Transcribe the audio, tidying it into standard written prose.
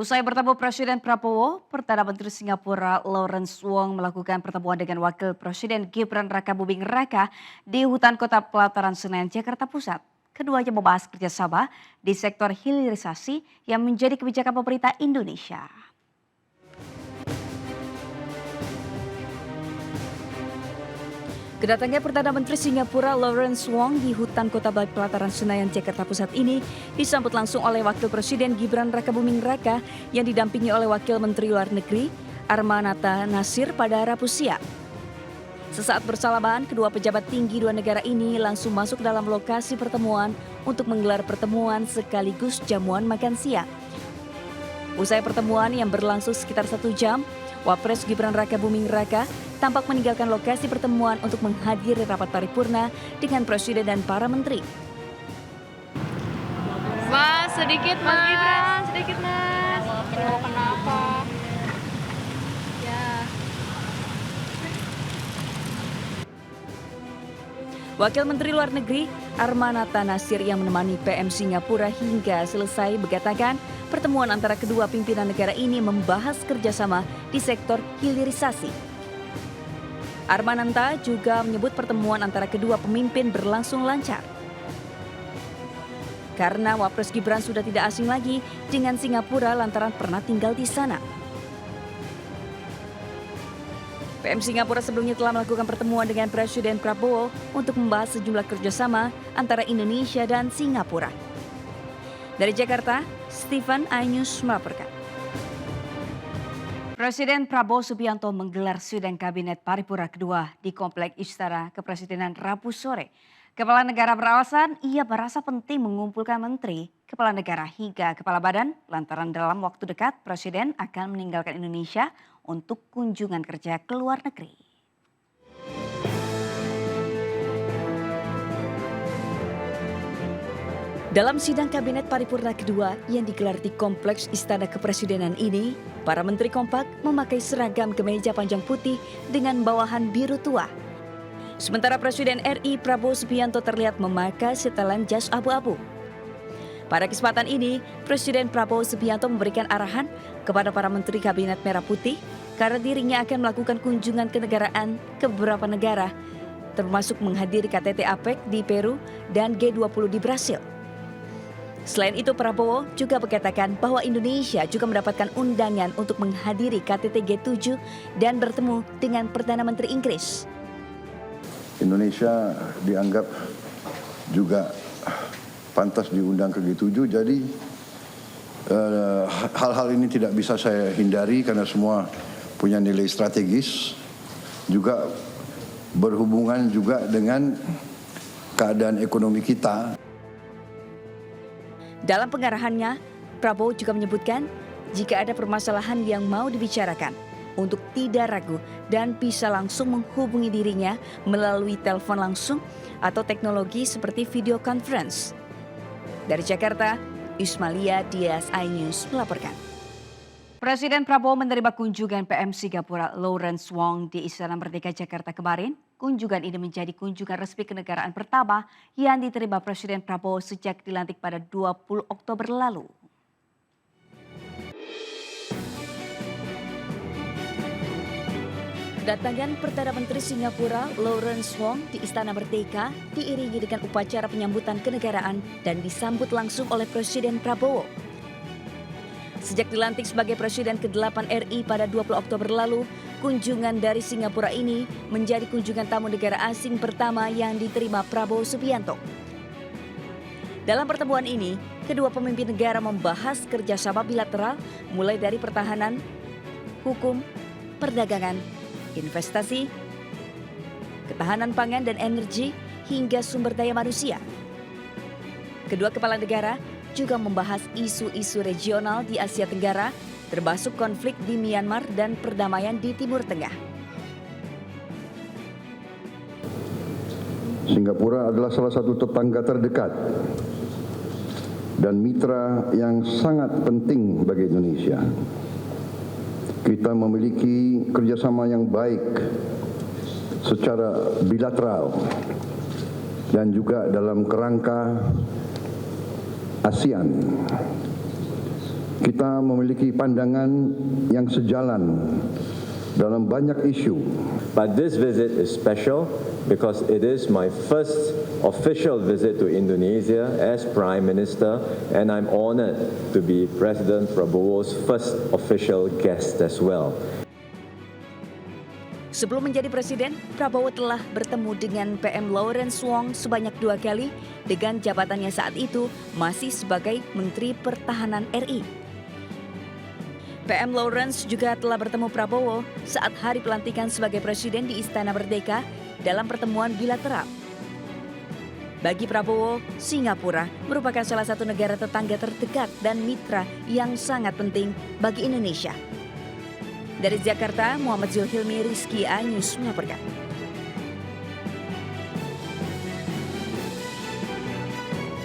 Usai bertemu Presiden Prabowo, Perdana Menteri Singapura Lawrence Wong melakukan pertemuan dengan Wakil Presiden Gibran Rakabuming Raka di hutan kota pelataran Senen, Jakarta Pusat. Keduanya membahas kerjasama di sektor hilirisasi yang menjadi kebijakan pemerintah Indonesia. Kedatangan Perdana Menteri Singapura Lawrence Wong di hutan kota pelataran Senayan, Jakarta Pusat ini disambut langsung oleh Wakil Presiden Gibran Rakabuming Raka yang didampingi oleh Wakil Menteri Luar Negeri Armanata Nasir pada Rabu siang. Sesaat bersalaman, kedua pejabat tinggi dua negara ini langsung masuk dalam lokasi pertemuan untuk menggelar pertemuan sekaligus jamuan makan siang. Usai pertemuan yang berlangsung sekitar 1 jam, Wapres Gibran Rakabuming Raka tampak meninggalkan lokasi pertemuan untuk menghadiri rapat paripurna dengan Presiden dan para menteri. Mas, sedikit Mas Gibran, sedikit Mas. Kenapa? Ya. Wakil Menteri Luar Negeri Armanata Nasir yang menemani PM Singapura hingga selesai mengatakan pertemuan antara kedua pimpinan negara ini membahas kerjasama di sektor hilirisasi. Armanata juga menyebut pertemuan antara kedua pemimpin berlangsung lancar. Karena Wapres Gibran sudah tidak asing lagi dengan Singapura lantaran pernah tinggal di sana. PM Singapura sebelumnya telah melakukan pertemuan dengan Presiden Prabowo untuk membahas sejumlah kerjasama antara Indonesia dan Singapura. Dari Jakarta, Stephen Ainus melaporkan. Presiden Prabowo Subianto menggelar sidang kabinet paripurna kedua di Komplek Istana Kepresidenan Rabu sore. Kepala negara beralasan ia merasa penting mengumpulkan menteri, kepala negara hingga kepala badan lantaran dalam waktu dekat Presiden akan meninggalkan Indonesia untuk kunjungan kerja ke luar negeri. Dalam sidang kabinet paripurna kedua yang digelar di Kompleks Istana Kepresidenan ini, para menteri kompak memakai seragam kemeja panjang putih dengan bawahan biru tua. Sementara Presiden RI Prabowo Subianto terlihat memakai setelan jas abu-abu. Pada kesempatan ini, Presiden Prabowo Subianto memberikan arahan kepada para menteri Kabinet Merah Putih karena dirinya akan melakukan kunjungan kenegaraan ke beberapa negara, termasuk menghadiri KTT APEC di Peru dan G20 di Brasil. Selain itu, Prabowo juga mengatakan bahwa Indonesia juga mendapatkan undangan untuk menghadiri KTT G7 dan bertemu dengan Perdana Menteri Inggris. Indonesia dianggap juga pantas diundang ke G7, jadi hal-hal ini tidak bisa saya hindari karena semua punya nilai strategis, juga berhubungan juga dengan keadaan ekonomi kita. Dalam pengarahannya, Prabowo juga menyebutkan jika ada permasalahan yang mau dibicarakan untuk tidak ragu dan bisa langsung menghubungi dirinya melalui telepon langsung atau teknologi seperti video conference. Dari Jakarta, Ismalia Dias iNews melaporkan. Presiden Prabowo menerima kunjungan PM Singapura Lawrence Wong di Istana Merdeka Jakarta kemarin. Kunjungan ini menjadi kunjungan resmi kenegaraan pertama yang diterima Presiden Prabowo sejak dilantik pada 20 Oktober lalu. Kedatangan Perdana Menteri Singapura Lawrence Wong di Istana Merdeka diiringi dengan upacara penyambutan kenegaraan dan disambut langsung oleh Presiden Prabowo. Sejak dilantik sebagai Presiden ke-8 RI pada 20 Oktober lalu, kunjungan dari Singapura ini menjadi kunjungan tamu negara asing pertama yang diterima Prabowo Subianto. Dalam pertemuan ini, kedua pemimpin negara membahas kerjasama bilateral mulai dari pertahanan, hukum, perdagangan, investasi, ketahanan pangan dan energi, hingga sumber daya manusia. Kedua kepala negara juga membahas isu-isu regional di Asia Tenggara, termasuk konflik di Myanmar dan perdamaian di Timur Tengah. Singapura adalah salah satu tetangga terdekat dan mitra yang sangat penting bagi Indonesia. Kita memiliki kerjasama yang baik secara bilateral dan juga dalam kerangka ASEAN. Kita memiliki pandangan yang sejalan dalam banyak isu. But this visit is special because it is my first official visit to Indonesia as Prime Minister, and I'm honored to be President Prabowo's first official guest as well. Sebelum menjadi presiden, Prabowo telah bertemu dengan PM Lawrence Wong sebanyak 2 kali dengan jabatannya saat itu masih sebagai Menteri Pertahanan RI. PM Lawrence juga telah bertemu Prabowo saat hari pelantikan sebagai presiden di Istana Merdeka dalam pertemuan bilateral. Bagi Prabowo, Singapura merupakan salah satu negara tetangga terdekat dan mitra yang sangat penting bagi Indonesia. Dari Jakarta, Muhammad Zulhilmi, Rizky A News melaporkan.